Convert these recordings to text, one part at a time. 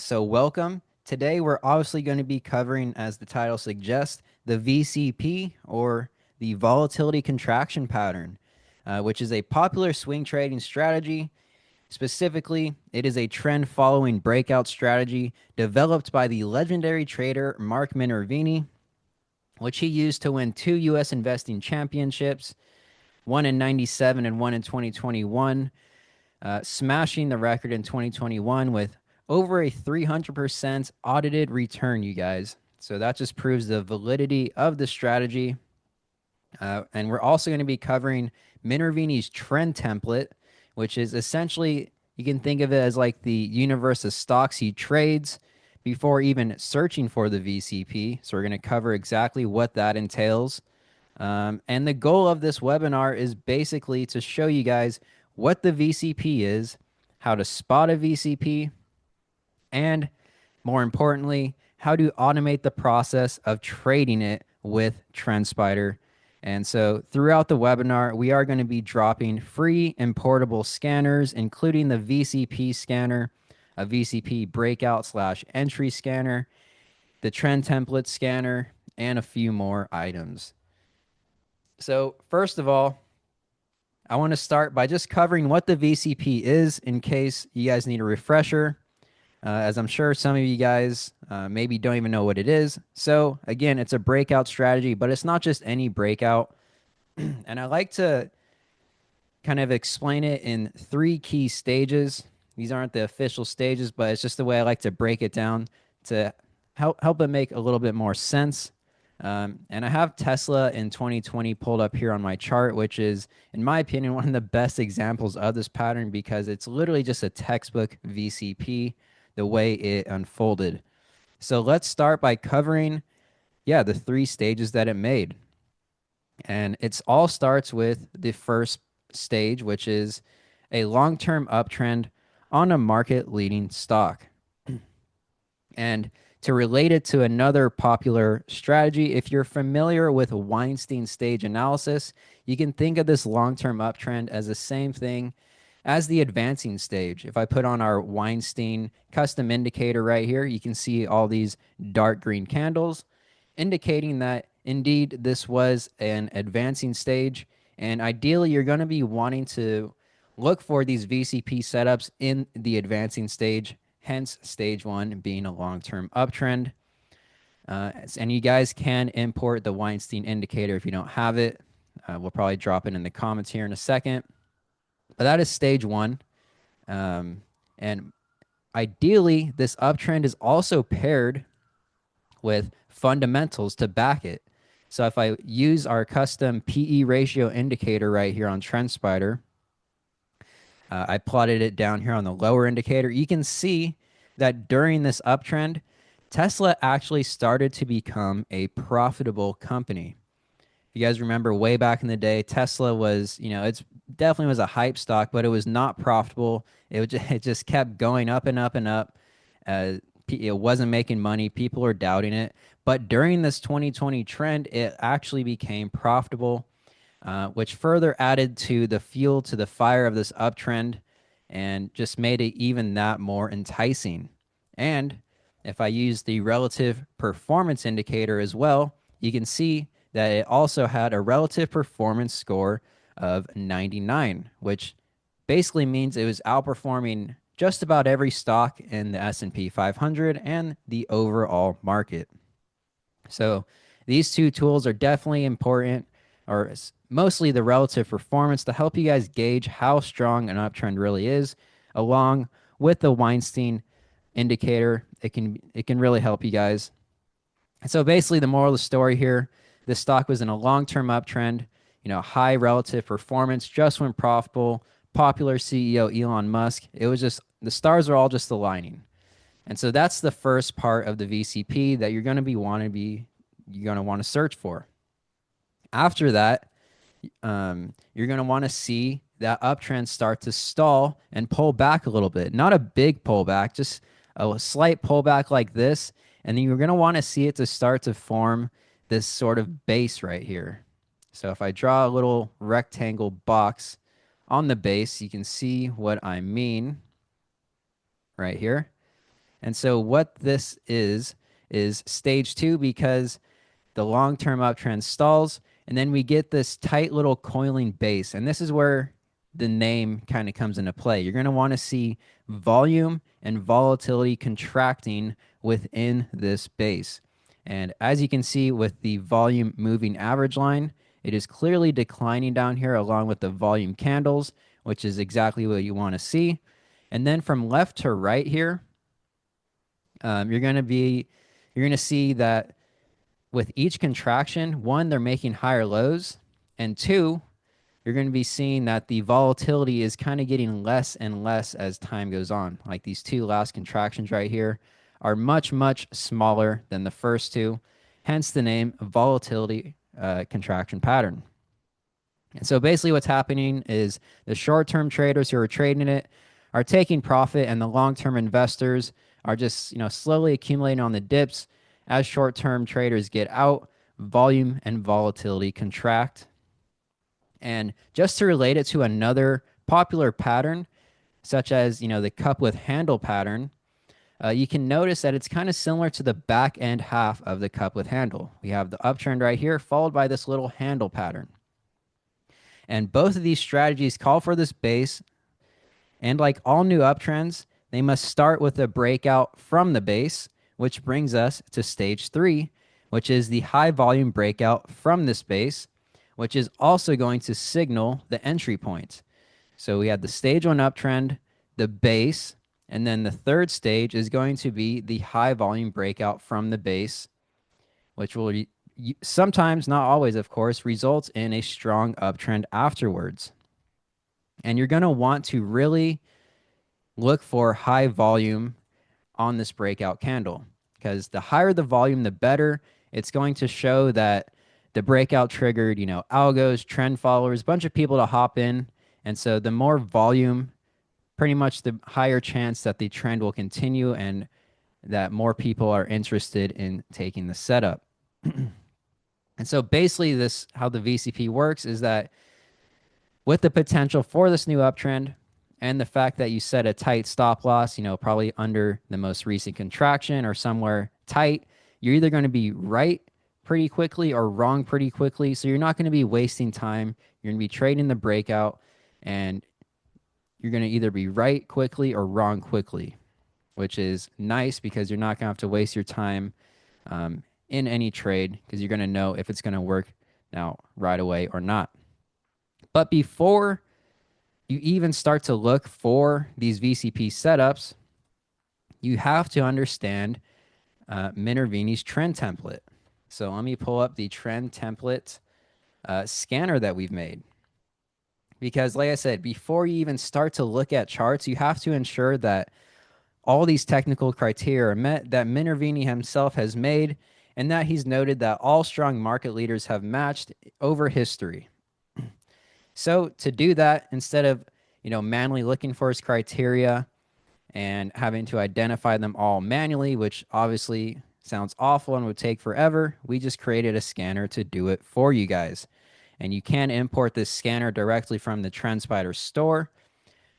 So welcome. Today we're obviously going to be covering, as the title suggests, the VCP or the Volatility Contraction Pattern, which is a popular swing trading strategy. Specifically, it is a trend following breakout strategy developed by the legendary trader Mark Minervini, which he used to win two U.S. investing championships, one in 97 and one in 2021, smashing the record in 2021 with over a 300% audited return, you guys. So that just proves the validity of the strategy. And we're also going to be covering Minervini's Trend Template, which is essentially, you can think of it as like the universe of stocks he trades before even searching for the VCP. So we're going to cover exactly what that entails. And the goal of this webinar is basically to show you guys what the VCP is, how to spot a VCP, and more importantly, how to automate the process of trading it with TrendSpider. And so throughout the webinar, we are going to be dropping free and portable scanners, including the VCP scanner, a VCP breakout slash entry scanner, the trend template scanner, and a few more items. So first of all, I want to start by just covering what the VCP is in case you guys need a refresher, as I'm sure some of you guys maybe don't even know what it is. So again, it's a breakout strategy, but it's not just any breakout. And I like to kind of explain it in three key stages. These aren't the official stages, but it's just the way I like to break it down to help it make a little bit more sense. And I have Tesla in 2020 pulled up here on my chart, which is, in my opinion, one of the best examples of this pattern because it's literally just a textbook VCP, the way it unfolded. So let's start by covering, the three stages that it made. And it all starts with the first stage, which is a long-term uptrend on a market-leading stock. And to relate it to another popular strategy, if you're familiar with Weinstein stage analysis, you can think of this long-term uptrend as the same thing as the advancing stage. If I put on our Weinstein custom indicator right here, you can see all these dark green candles indicating that indeed this was an advancing stage. And ideally, you're going to be wanting to look for these VCP setups in the advancing stage, hence stage one being a long-term uptrend. And you guys can import the Weinstein indicator if you don't have it. We'll probably drop it in the comments here in a second. But that is stage one. And ideally, this uptrend is also paired with fundamentals to back it. So if I use our custom PE ratio indicator right here on TrendSpider, I plotted it down here on the lower indicator. You can see that during this uptrend, Tesla actually started to become a profitable company. If you guys remember way back in the day, Tesla was, it's definitely was a hype stock, but it was not profitable. It just kept going up and up and up. It wasn't making money. People were doubting it. But during this 2020 trend, it actually became profitable, which further added to the fuel to the fire of this uptrend and just made it even that more enticing. And if I use the relative performance indicator as well, you can see that it also had a relative performance score of 99, which basically means it was outperforming just about every stock in the S&P 500 and the overall market. So these two tools are definitely important, or mostly the relative performance, to help you guys gauge how strong an uptrend really is, along with the Weinstein indicator. It can really help you guys. So basically, the moral of the story here: the stock was in a long-term uptrend. High relative performance, just went profitable. Popular CEO Elon Musk. It was just the stars are all just aligning. And so that's the first part of the VCP that you're going to want to search for. After that, you're going to want to see that uptrend start to stall and pull back a little bit. Not a big pullback, just a slight pullback like this. And then you're going to want to see it to start to form this sort of base right here. So if I draw a little rectangle box on the base, you can see what I mean right here. And so what this is stage 2, because the long-term uptrend stalls, and then we get this tight little coiling base. And this is where the name kind of comes into play. You're going to want to see volume and volatility contracting within this base. And as you can see with the volume moving average line, it is clearly declining down here along with the volume candles, which is exactly what you want to see. And then from left to right here, you're going to see that with each contraction, one, they're making higher lows, and two, you're going to be seeing that the volatility is kind of getting less and less as time goes on. Like these two last contractions right here are much, much smaller than the first two, hence the name Volatility Contraction Pattern. And so basically what's happening is the short-term traders who are trading it are taking profit, and the long-term investors are just slowly accumulating on the dips. As short-term traders get out, volume and volatility contract. And just to relate it to another popular pattern, such as the cup with handle pattern, you can notice that it's kind of similar to the back end half of the cup with handle. We have the uptrend right here, followed by this little handle pattern. And both of these strategies call for this base. And like all new uptrends, they must start with a breakout from the base, which brings us to stage 3, which is the high volume breakout from this base, which is also going to signal the entry point. So we had the stage 1 uptrend, the base, and then the third stage is going to be the high volume breakout from the base, which will sometimes, not always, of course, result in a strong uptrend afterwards. And you're going to want to really look for high volume on this breakout candle, because the higher the volume, the better. It's going to show that the breakout triggered, algos, trend followers, a bunch of people to hop in. And so the more volume, pretty much the higher chance that the trend will continue and that more people are interested in taking the setup. And so basically how the VCP works is that with the potential for this new uptrend and the fact that you set a tight stop loss, probably under the most recent contraction or somewhere tight, you're either going to be right pretty quickly or wrong pretty quickly. So you're not going to be wasting time. You're going to be trading the breakout, and you're going to either be right quickly or wrong quickly, which is nice because you're not going to have to waste your time in any trade, because you're going to know if it's going to work now right away or not. But before you even start to look for these VCP setups, you have to understand Minervini's Trend Template. So let me pull up the Trend Template scanner that we've made. Because like I said, before you even start to look at charts, you have to ensure that all these technical criteria are met, that Minervini himself has made, and that he's noted that all strong market leaders have matched over history. So to do that, instead of manually looking for his criteria and having to identify them all manually, which obviously sounds awful and would take forever, we just created a scanner to do it for you guys. And you can import this scanner directly from the TrendSpider store,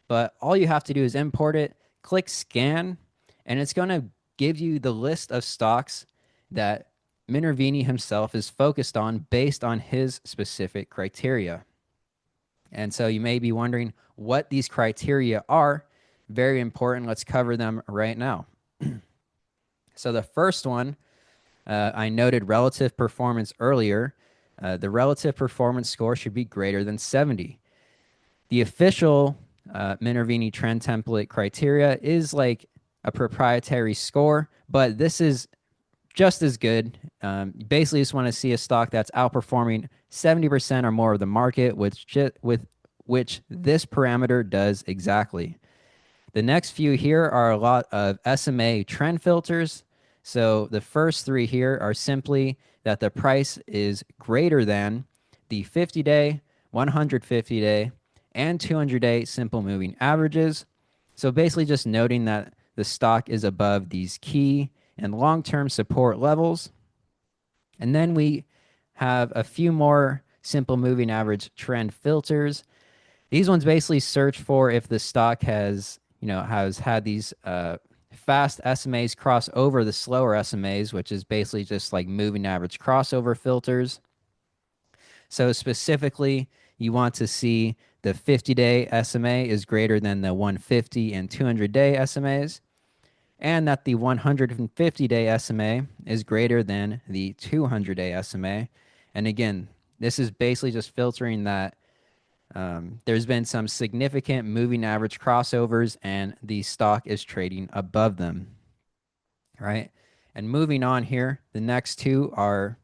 but all you have to do is import it, click scan, and it's going to give you the list of stocks that Minervini himself is focused on based on his specific criteria. And so you may be wondering what these criteria are. Very important. Let's cover them right now. So the first one, I noted relative performance earlier. The relative performance score should be greater than 70. The official Minervini Trend Template criteria is like a proprietary score, but this is just as good. You basically just want to see a stock that's outperforming 70% or more of the market, with which this parameter does exactly. The next few here are a lot of SMA trend filters. So the first 3 here are simply that the price is greater than the 50-day, 150-day, and 200-day simple moving averages. So basically just noting that the stock is above these key and long-term support levels. And then we have a few more simple moving average trend filters. These ones basically search for if the stock has had these fast SMAs cross over the slower SMAs, which is basically just like moving average crossover filters. So specifically, you want to see the 50-day SMA is greater than the 150 and 200-day SMAs, and that the 150-day SMA is greater than the 200-day SMA. And again, this is basically just filtering that there's been some significant moving average crossovers and the stock is trading above them, right? And moving on here, the next two are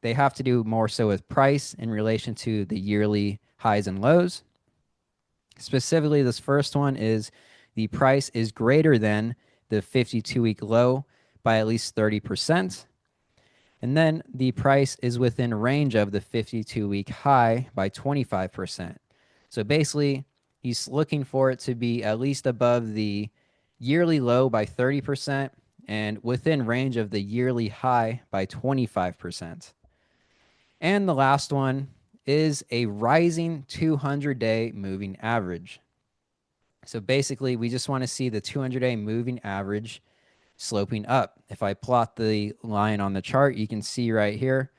they have to do more so with price in relation to the yearly highs and lows. Specifically, this first one is the price is greater than the 52-week low by at least 30%. And then the price is within range of the 52-week high by 25%. So basically, he's looking for it to be at least above the yearly low by 30% and within range of the yearly high by 25%. And the last one is a rising 200-day moving average. So basically, we just want to see the 200-day moving average sloping up. If I plot the line on the chart, you can see right here,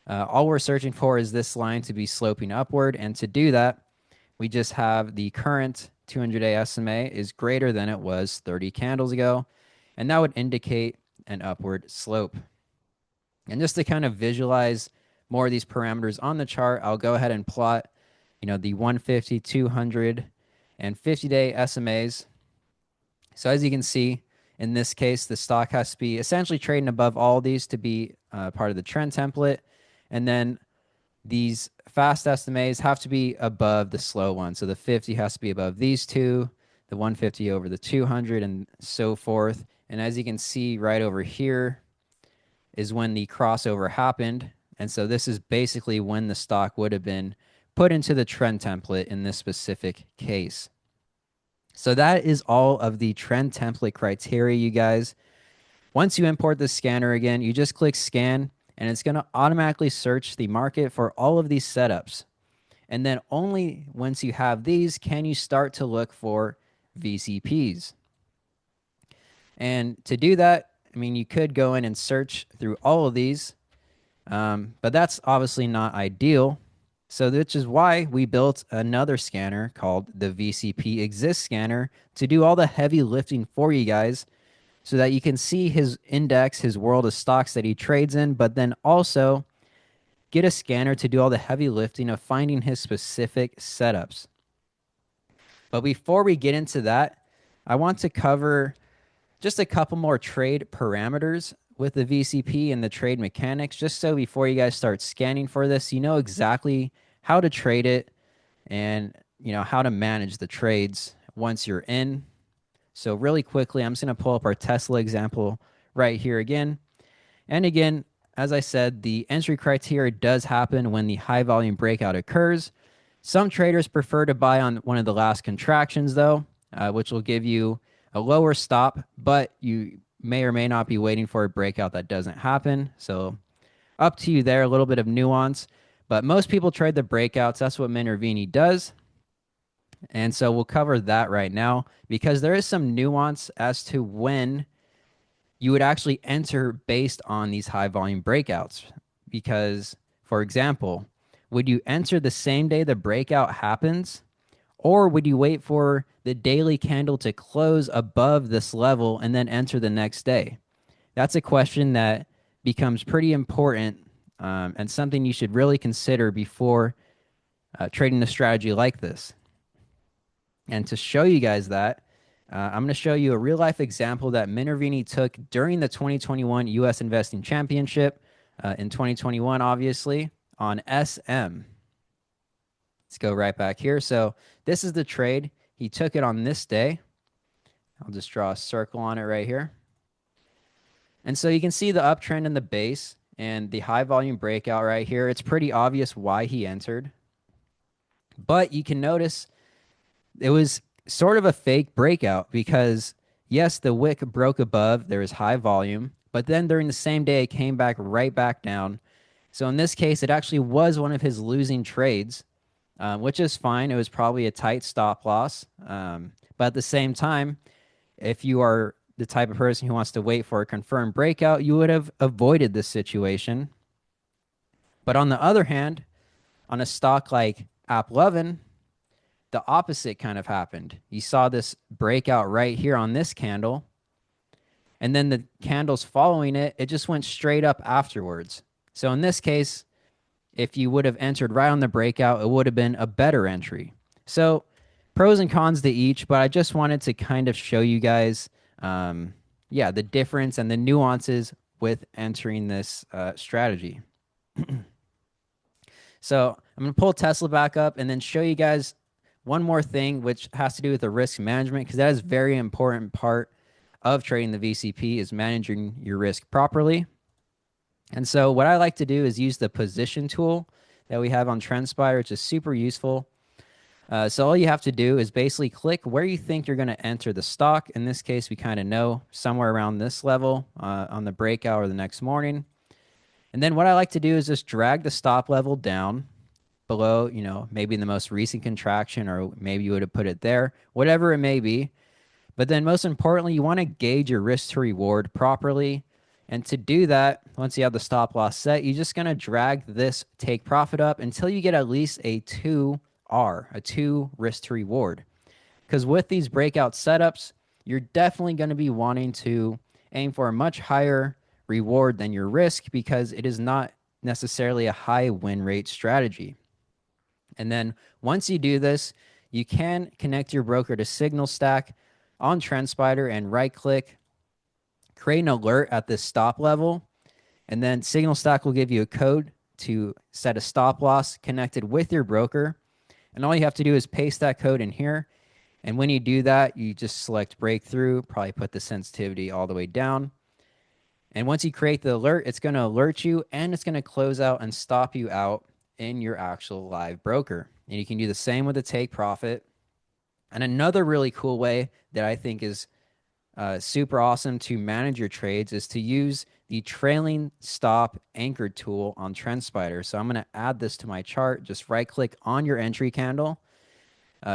all we're searching for is this line to be sloping upward. And to do that, we just have the current 200-day SMA is greater than it was 30 candles ago. And that would indicate an upward slope. And just to kind of visualize more of these parameters on the chart, I'll go ahead and plot, the 150, 200, and 50-day SMAs. So as you can see, in this case, the stock has to be essentially trading above all these to be part of the trend template. And then these fast SMAs have to be above the slow one. So the 50 has to be above these two, the 150 over the 200, and so forth. And as you can see right over here is when the crossover happened. And so this is basically when the stock would have been put into the trend template in this specific case. So that is all of the trend template criteria, you guys. Once you import the scanner again, you just click scan, and it's going to automatically search the market for all of these setups. And then only once you have these can you start to look for VCPs. And to do that, you could go in and search through all of these, but that's obviously not ideal. So which is why we built another scanner called the VCP Exist scanner to do all the heavy lifting for you guys so that you can see his index, his world of stocks that he trades in, but then also get a scanner to do all the heavy lifting of finding his specific setups. But before we get into that, I want to cover just a couple more trade parameters with the VCP and the trade mechanics, just so before you guys start scanning for this, you know exactly how to trade it and how to manage the trades once you're in. So really quickly, I'm just going to pull up our Tesla example right here again. And again, as I said, the entry criteria does happen when the high volume breakout occurs. Some traders prefer to buy on one of the last contractions though, which will give you a lower stop, but you may or may not be waiting for a breakout that doesn't happen. So up to you there, a little bit of nuance. But most people trade the breakouts. That's what Minervini does. And so we'll cover that right now because there is some nuance as to when you would actually enter based on these high volume breakouts. Because, for example, would you enter the same day the breakout happens? Or would you wait for the daily candle to close above this level and then enter the next day? That's a question that becomes pretty important and something you should really consider before trading a strategy like this. And to show you guys that, I'm going to show you a real-life example that Minervini took during the 2021 U.S. Investing Championship in 2021, obviously, on SM. Let's go right back here. So this is the trade. He took it on this day. I'll just draw a circle on it right here. And so you can see the uptrend in the base and the high volume breakout right here. It's pretty obvious why he entered. But you can notice it was sort of a fake breakout because, yes, the wick broke above. There was high volume. But then during the same day, it came back right back down. So in this case, it actually was one of his losing trades. Which is fine. It was probably a tight stop loss. But at the same time, if you are the type of person who wants to wait for a confirmed breakout, you would have avoided this situation. But on the other hand, on a stock like AppLovin, the opposite kind of happened. You saw this breakout right here on this candle, and then the candles following it, it just went straight up afterwards. So in this case, if you would have entered right on the breakout, it would have been a better entry. So pros and cons to each, but I just wanted to kind of show you guys, the difference and the nuances with entering this strategy. So I'm going to pull Tesla back up and then show you guys one more thing, which has to do with the risk management, because that is a very important part of trading the VCP, is managing your risk properly. And so what I like to do is use the position tool that we have on TrendSpider, which is super useful. So all you have to do is basically click where you think you're going to enter the stock. In this case, we kind of know somewhere around this level on the breakout or the next morning. And then what I like to do is just drag the stop level down below, maybe the most recent contraction, or maybe you would have put it there, whatever it may be. But then most importantly, you want to gauge your risk to reward properly. And to do that, once you have the stop loss set, you're just going to drag this take profit up until you get at least a 2R, a 2 risk to reward. Because with these breakout setups, you're definitely going to be wanting to aim for a much higher reward than your risk, because it is not necessarily a high win rate strategy. And then once you do this, you can connect your broker to Signal Stack on TrendSpider and right click, create an alert at this stop level, and then Signal Stack will give you a code to set a stop loss connected with your broker. And all you have to do is paste that code in here. And when you do that, you just select breakthrough, probably put the sensitivity all the way down. And once you create the alert, it's going to alert you, and it's going to close out and stop you out in your actual live broker. And you can do the same with the take profit. And another really cool way that I think is super awesome to manage your trades is to use the trailing stop anchored tool on TrendSpider. So I'm going to add this to my chart. Just right click on your entry candle,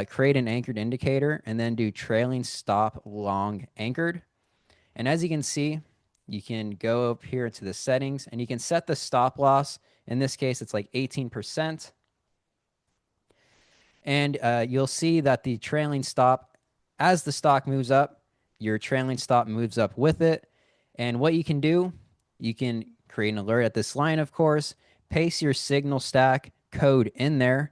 create an anchored indicator, and then do trailing stop long anchored. And as you can see, you can go up here to the settings and you can set the stop loss. In this case, it's like 18%. And you'll see that the trailing stop, as the stock moves up, your trailing stop moves up with it. And what you can do, you can create an alert at this line, of course, paste your Signal Stack code in there.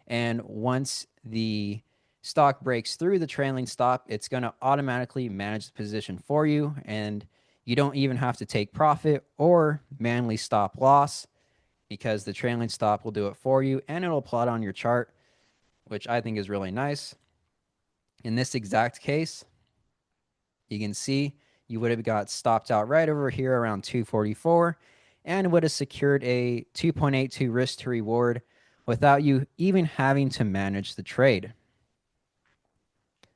And once the stock breaks through the trailing stop, it's going to automatically manage the position for you. And you don't even have to take profit or manually stop loss, because the trailing stop will do it for you and it'll plot on your chart, which I think is really nice. In this exact case, you can see you would have got stopped out right over here around 244 and would have secured a 2.82 risk to reward without you even having to manage the trade.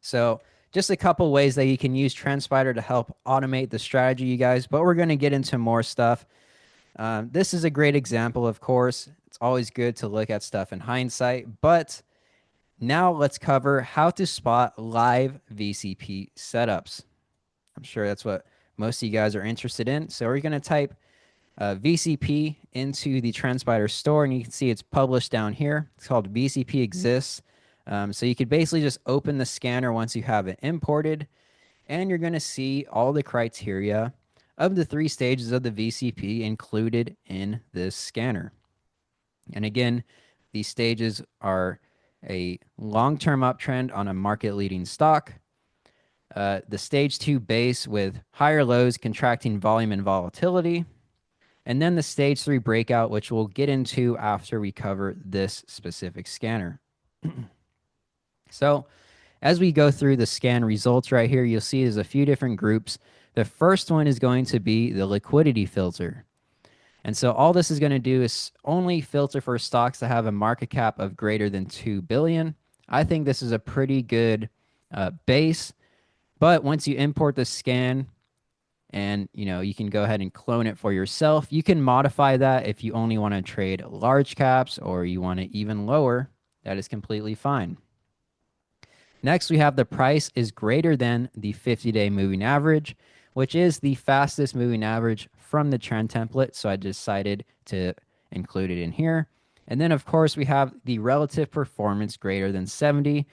So just a couple ways that you can use TrendSpider to help automate the strategy, you guys, but we're going to get into more stuff. This is a great example, of course. It's always good to look at stuff in hindsight, but now let's cover how to spot live VCP setups. I'm sure that's what most of you guys are interested in. So we're going to type VCP into the TrendSpider store, and you can see it's published down here. It's called VCP Exists. So you could basically just open the scanner once you have it imported, and you're going to see all the criteria of the 3 stages of the VCP included in this scanner. And again, these stages are a long-term uptrend on a market-leading stock, the stage 2 base with higher lows, contracting volume and volatility, and then the stage 3 breakout, which we'll get into after we cover this specific scanner. So as we go through the scan results right here, you'll see there's a few different groups. The first one is going to be the liquidity filter. And so all this is going to do is only filter for stocks that have a market cap of greater than 2 billion. I think this is a pretty good base. But once you import the scan and you can go ahead and clone it for yourself, you can modify that if you only want to trade large caps or you want it even lower. That is completely fine. Next, we have the price is greater than the 50-day moving average, which is the fastest moving average from the trend template. So I decided to include it in here. And then, of course, we have the relative performance greater than 70,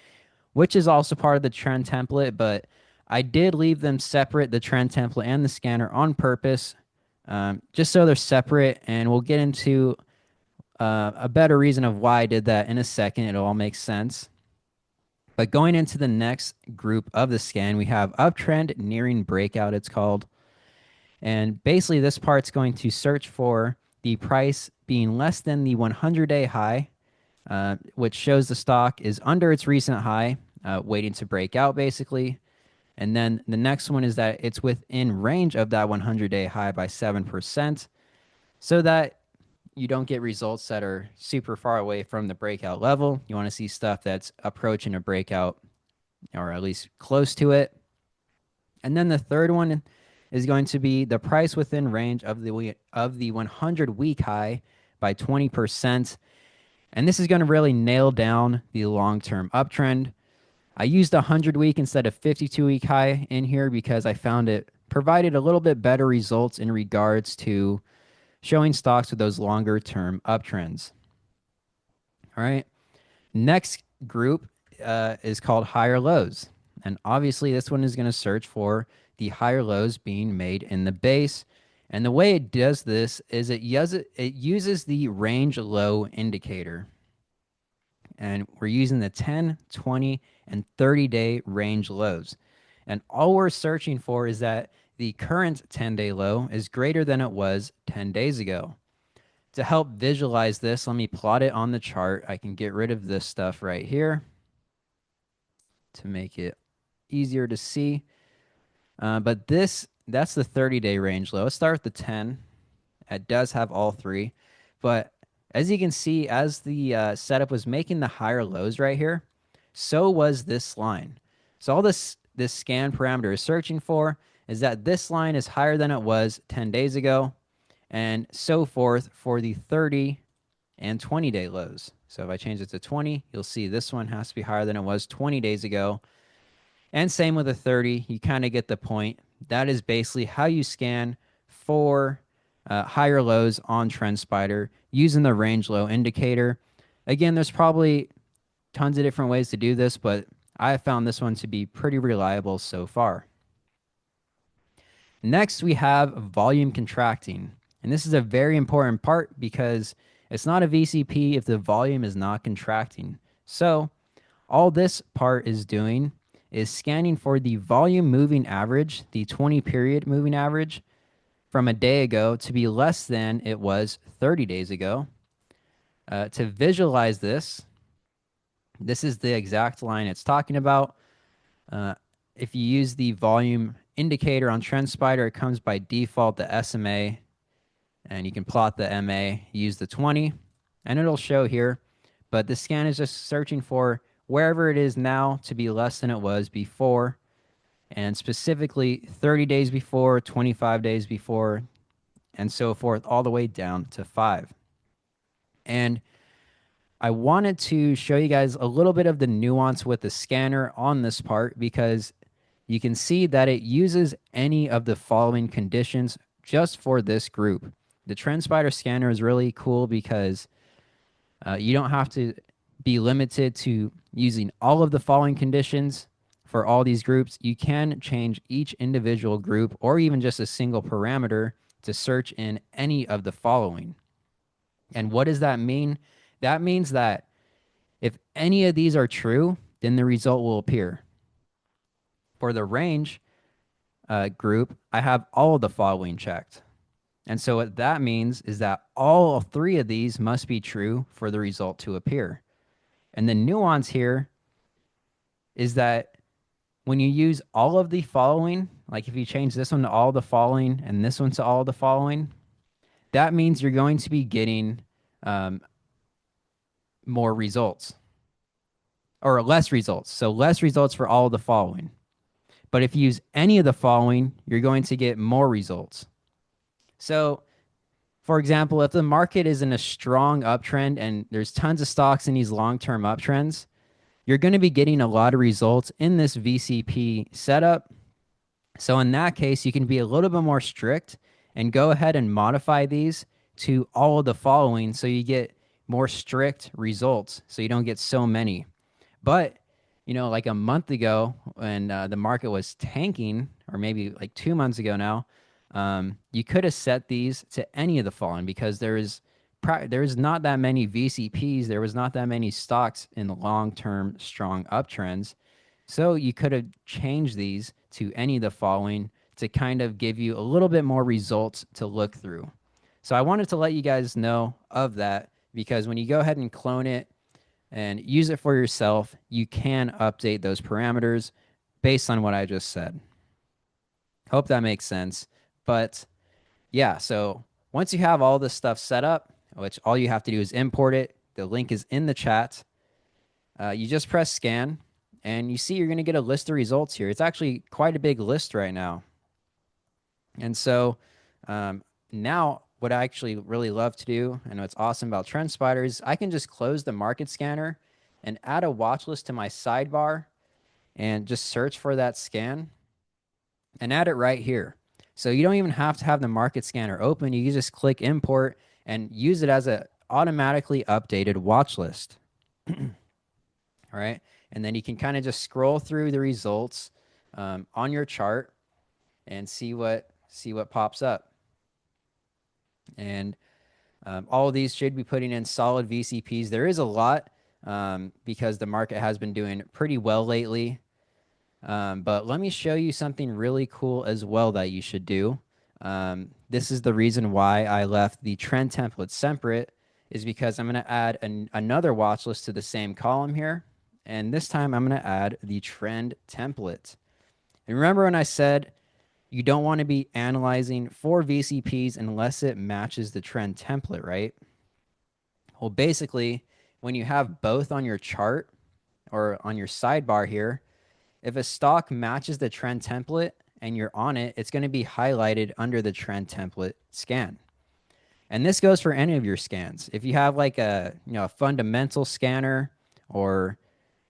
which is also part of the trend template, but I did leave them separate, the trend template and the scanner, on purpose, just so they're separate. And we'll get into a better reason of why I did that in a second. It all makes sense. But going into the next group of the scan, we have uptrend nearing breakout, it's called. And basically, this part's going to search for the price being less than the 100-day high, which shows the stock is under its recent high, waiting to break out, basically. And then the next one is that it's within range of that 100-day high by 7%, so that you don't get results that are super far away from the breakout level. You want to see stuff that's approaching a breakout, or at least close to it. And then the third one is going to be the price within range of the 100-week high by 20%. And this is going to really nail down the long-term uptrend. I used a 100-week instead of 52-week high in here because I found it provided a little bit better results in regards to showing stocks with those longer-term uptrends. All right. Next group is called higher lows. And obviously, this one is going to search for the higher lows being made in the base. And the way it does this is it uses the range low indicator. And we're using the 10, 20, and 30-day range lows. And all we're searching for is that the current 10-day low is greater than it was 10 days ago. To help visualize this, let me plot it on the chart. I can get rid of this stuff right here to make it easier to see. But that's the 30-day range low. Let's start with the 10. It does have all three. But as you can see, as the setup was making the higher lows right here, so was this line. So all this scan parameter is searching for is that this line is higher than it was 10 days ago, and so forth for the 30 and 20-day lows. So if I change it to 20, you'll see this one has to be higher than it was 20 days ago. And same with the 30, you kind of get the point. That is basically how you scan for higher lows on TrendSpider using the range low indicator. Again, there's probably tons of different ways to do this, but I have found this one to be pretty reliable so far. Next, we have volume contracting. And this is a very important part because it's not a VCP if the volume is not contracting. So all this part is doing is scanning for the volume moving average, the 20-period moving average from a day ago, to be less than it was 30 days ago. To visualize this, this is the exact line it's talking about. If you use the volume indicator on TrendSpider, it comes by default the SMA, and you can plot the MA, use the 20, and it'll show here. But the scan is just searching for wherever it is now to be less than it was before, and specifically 30 days before, 25 days before, and so forth, all the way down to 5. And I wanted to show you guys a little bit of the nuance with the scanner on this part because you can see that it uses any of the following conditions just for this group. The TrendSpider scanner is really cool because you don't have to be limited to using all of the following conditions for all these groups. You can change each individual group or even just a single parameter to search in any of the following. And what does that mean? That means that if any of these are true, then the result will appear. For the range group, I have all of the following checked. And so what that means is that all 3 of these must be true for the result to appear. And the nuance here is that when you use all of the following, like if you change this one to all the following and this one to all the following, that means you're going to be getting more results or less results. So less results for all of the following. But if you use any of the following, you're going to get more results. So, for example, if the market is in a strong uptrend and there's tons of stocks in these long-term uptrends, you're going to be getting a lot of results in this VCP setup. So in that case, you can be a little bit more strict and go ahead and modify these to all of the following so you get more strict results so you don't get so many. But, you know, like a month ago when the market was tanking, or maybe like 2 months ago now, you could have set these to any of the following because there's not that many VCPs. There was not that many stocks in the long-term strong uptrends. So you could have changed these to any of the following to kind of give you a little bit more results to look through. So I wanted to let you guys know of that because when you go ahead and clone it and use it for yourself, you can update those parameters based on what I just said. Hope that makes sense. But yeah, so once you have all this stuff set up, which all you have to do is import it, the link is in the chat. You just press scan and you see you're going to get a list of results here. It's actually quite a big list right now. And so now what I actually really love to do and what's awesome about TrendSpider is I can just close the market scanner and add a watch list to my sidebar and just search for that scan and add it right here. So you don't even have to have the market scanner open. You can just click import and use it as a automatically updated watch list. All right. And then you can kind of just scroll through the results on your chart and see what pops up. And all of these should be putting in solid VCPs. There is a lot because the market has been doing pretty well lately. But let me show you something really cool as well that you should do. This is the reason why I left the trend template separate, is because I'm going to add another watch list to the same column here. And this time I'm going to add the trend template. And remember when I said you don't want to be analyzing for VCPs unless it matches the trend template, right? Well, basically, when you have both on your chart or on your sidebar here, if a stock matches the trend template and you're on it, it's going to be highlighted under the trend template scan. And this goes for any of your scans. If you have like a fundamental scanner or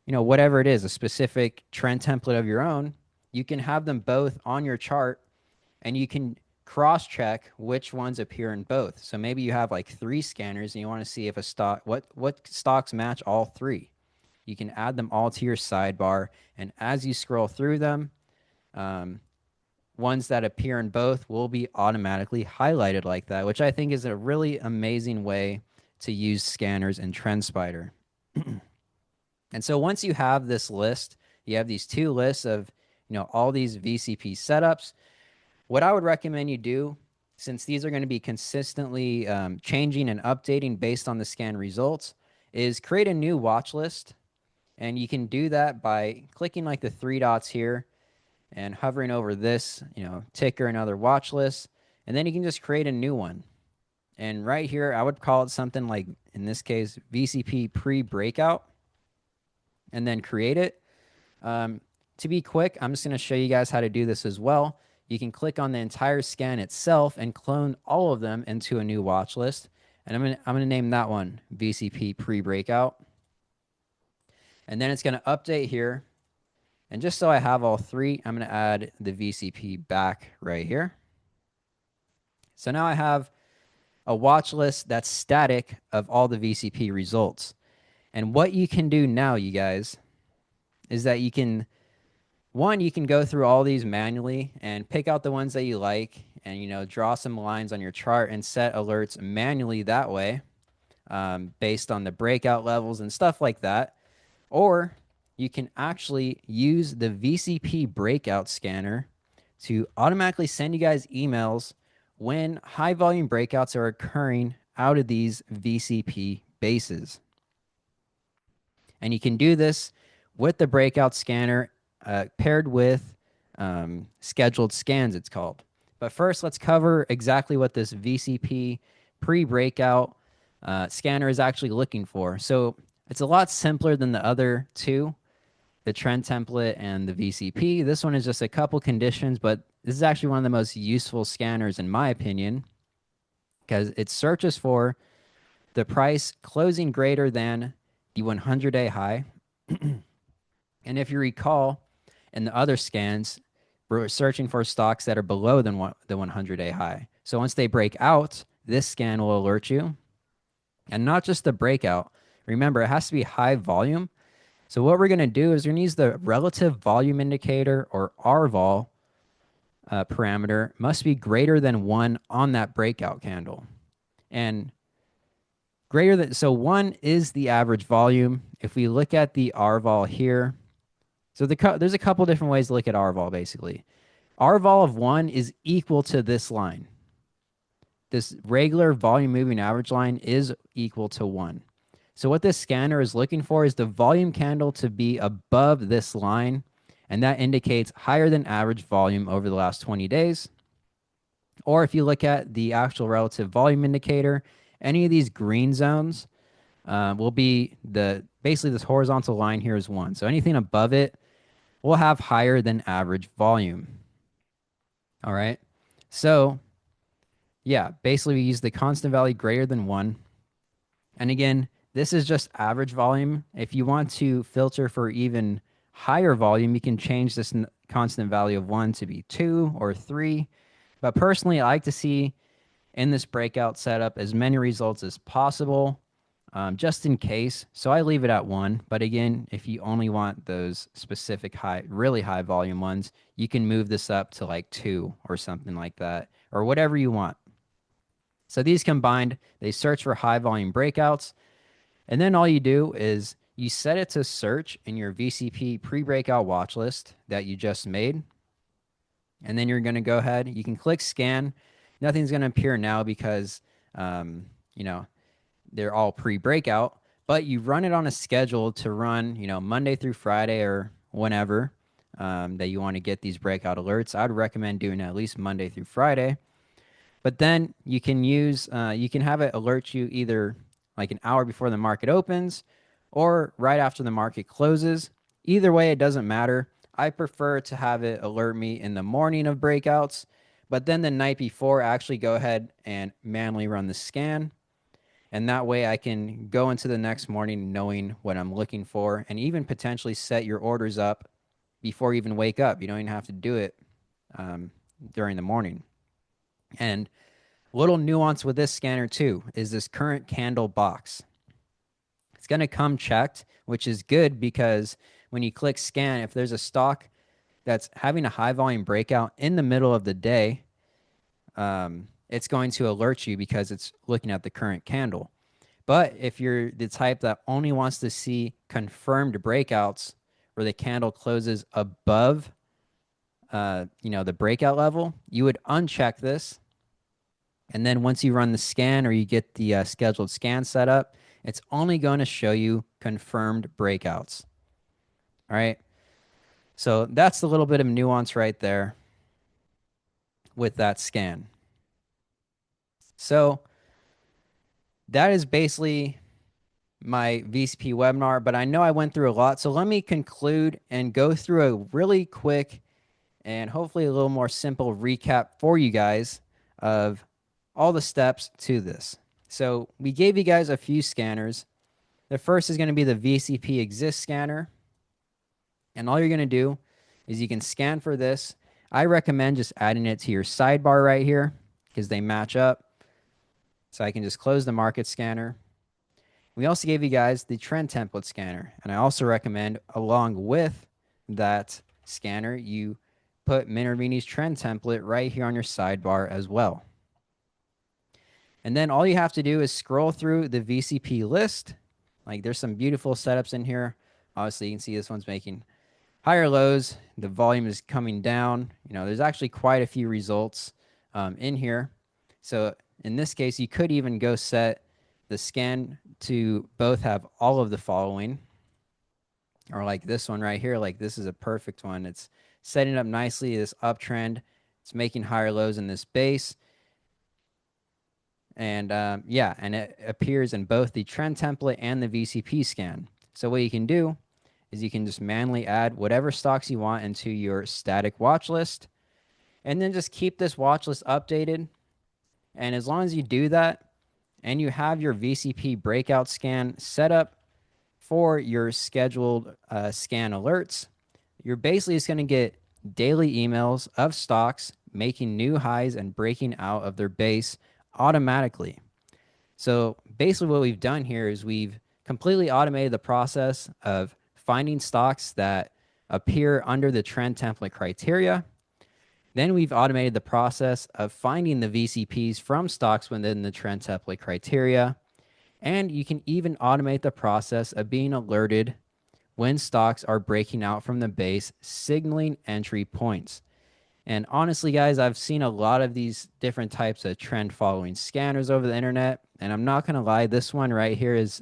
whatever it is, a specific trend template of your own, you can have them both on your chart and you can cross-check which ones appear in both. So maybe you have like 3 scanners and you want to see if a stock, what stocks match all 3. You can add them all to your sidebar, and as you scroll through them, ones that appear in both will be automatically highlighted like that, which I think is a really amazing way to use scanners in TrendSpider. And so once you have this list, you have these 2 lists of all these VCP setups. What I would recommend you do, since these are going to be consistently changing and updating based on the scan results, is create a new watch list. And you can do that by clicking like the 3 dots here and hovering over this, ticker and other watch lists. And then you can just create a new one. And right here, I would call it something like, in this case, VCP Breakout. And then create it. To be quick, I'm just going to show you guys how to do this as well. You can click on the entire scan itself and clone all of them into a new watch list. And I'm going to name that one VCP Breakout. And then it's going to update here. And just so I have all 3, I'm going to add the VCP back right here. So now I have a watch list that's static of all the VCP results. And what you can do now, you guys, is that you can go through all these manually and pick out the ones that you like and, draw some lines on your chart and set alerts manually that way based on the breakout levels and stuff like that. Or you can actually use the VCP breakout scanner to automatically send you guys emails when high volume breakouts are occurring out of these VCP bases. And you can do this with the breakout scanner paired with scheduled scans, it's called. But first, let's cover exactly what this VCP pre-breakout scanner is actually looking for. So it's a lot simpler than the other 2, the trend template and the VCP. This one is just a couple conditions, but this is actually one of the most useful scanners in my opinion because it searches for the price closing greater than the 100-day high And if you recall, in the other scans, we're searching for stocks that are below the 100-day high. So once they break out, this scan will alert you. And not just the breakout. Remember, it has to be high volume. So what we're going to do is we're going to use the relative volume indicator, or RVol, parameter must be greater than 1 on that breakout candle. And greater than, so 1 is the average volume. If we look at the RVol here, so there's a couple different ways to look at RVol basically. RVol of 1 is equal to this line. This regular volume moving average line is equal to 1. So what this scanner is looking for is the volume candle to be above this line, and that indicates higher than average volume over the last 20 days. Or if you look at the actual relative volume indicator, any of these green zones will be basically this horizontal line here is 1. So anything above it will have higher than average volume. All right. So yeah, basically we use the constant value greater than 1. And again, this is just average volume. If you want to filter for even higher volume, you can change this constant value of 1 to be 2 or 3. But personally, I like to see in this breakout setup as many results as possible, just in case. So I leave it at 1. But again, if you only want those specific really high volume ones, you can move this up to like 2 or something like that, or whatever you want. So these combined, they search for high volume breakouts. And then all you do is you set it to search in your VCP pre-breakout watch list that you just made. And then you're going to go ahead. You can click scan. Nothing's going to appear now because, you know, they're all pre-breakout. But you run it on a schedule to run, you know, Monday through Friday or whenever that you want to get these breakout alerts. I'd recommend doing at least Monday through Friday. But then you can use, you can have it alert you either like an hour before the market opens or right after the market closes. Either way, it doesn't matter. I prefer to have it alert me in the morning of breakouts, but then the night before, actually go ahead and manually run the scan. And that way I can go into the next morning knowing what I'm looking for, and even potentially set your orders up before you even wake up. You don't even have to do it during the morning. And a little nuance with this scanner too is this current candle box. It's going to come checked, which is good because when you click scan, if there's a stock that's having a high volume breakout in the middle of the day, it's going to alert you because it's looking at the current candle. But if you're the type that only wants to see confirmed breakouts where the candle closes above you know, the breakout level, you would uncheck this. And then once you run the scan or you get the scheduled scan set up, it's only going to show you confirmed breakouts. All right. So that's a little bit of nuance right there with that scan. So that is basically my VCP webinar, but I know I went through a lot. So let me conclude and go through a really quick and hopefully a little more simple recap for you guys of all the steps to this. So we gave you guys a few scanners. The first is going to be the VCP Exist scanner. And all you're going to do is you can scan for this. I recommend just adding it to your sidebar right here because they match up. So I can just close the market scanner. We also gave you guys the trend template scanner. And I also recommend, along with that scanner, you put Minervini's trend template right here on your sidebar as well. And then all you have to do is scroll through the VCP list. Like there's some beautiful setups in here. Obviously, you can see this one's making higher lows. The volume is coming down. You know, there's actually quite a few results in here. So in this case, you could even go set the scan to both have all of the following. Or like this one right here, like this is a perfect one. It's setting up nicely, this uptrend. It's making higher lows in this base. And yeah, and it appears in both the trend template and the VCP scan. So what you can do is you can just manually add whatever stocks you want into your static watch list, and then just keep this watch list updated. And as long as you do that and you have your VCP breakout scan set up for your scheduled scan alerts, you're basically just going to get daily emails of stocks making new highs and breaking out of their base automatically. So basically what we've done here is we've completely automated the process of finding stocks that appear under the trend template criteria. Then we've automated the process of finding the VCPs from stocks within the trend template criteria. And you can even automate the process of being alerted when stocks are breaking out from the base, signaling entry points. And honestly, guys, I've seen a lot of these different types of trend following scanners over the internet. And I'm not going to lie, this one right here is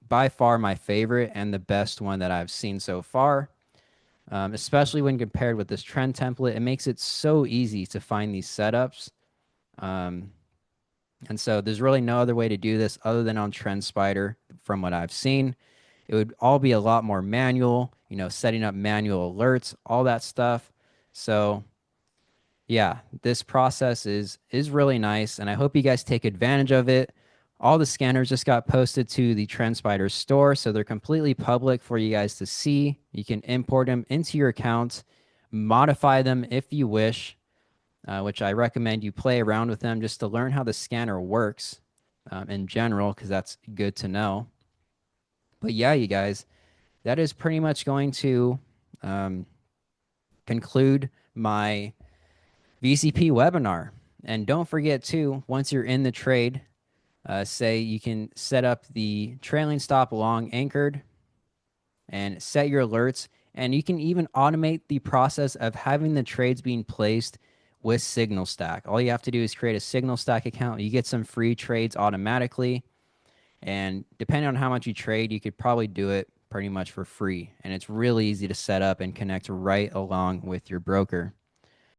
by far my favorite and the best one that I've seen so far. Especially when compared with this trend template, it makes it so easy to find these setups. And so there's really no other way to do this other than on TrendSpider from what I've seen. It would all be a lot more manual, setting up manual alerts, all that stuff. So yeah, this process is really nice, and I hope you guys take advantage of it. All the scanners just got posted to the TrendSpider store, so they're completely public for you guys to see. You can import them into your account, modify them if you wish, which I recommend you play around with them just to learn how the scanner works in general, because that's good to know. But yeah, you guys, that is pretty much going to conclude my VCP webinar. And don't forget too, once you're in the trade, say you can set up the trailing stop long anchored and set your alerts. And you can even automate the process of having the trades being placed with Signal Stack. All you have to do is create a Signal Stack account. You get some free trades automatically. And depending on how much you trade, you could probably do it pretty much for free. And it's really easy to set up and connect right along with your broker.